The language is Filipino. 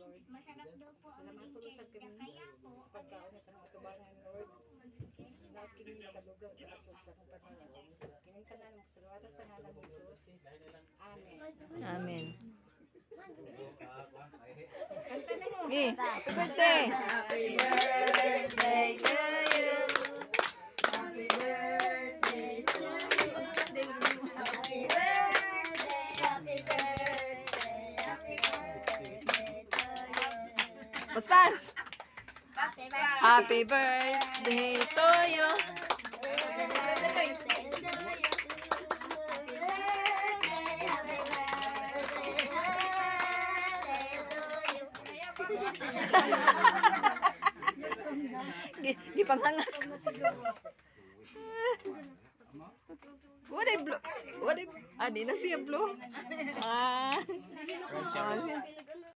Lord. Masarap daw po ang Salamat po chicken. sa kami Kaya po, sa pagkaon sa mga tubaran, Lord. Lahat kini nakalugaw kaasog sa akong panalas. Kining tanan mo salawata sa ngalan ni Jesus. Amen. Amen. Kanta na mo. Gi, happy birthday. Happy birthday to you. Happy birthday to you. Happy birthday, happy birthday, happy birthday to you. Paspas. happy Happy birthday to you. Gipanghanga. What a blue. What a... Ah, di na siya blue. Ah. Ah, siya.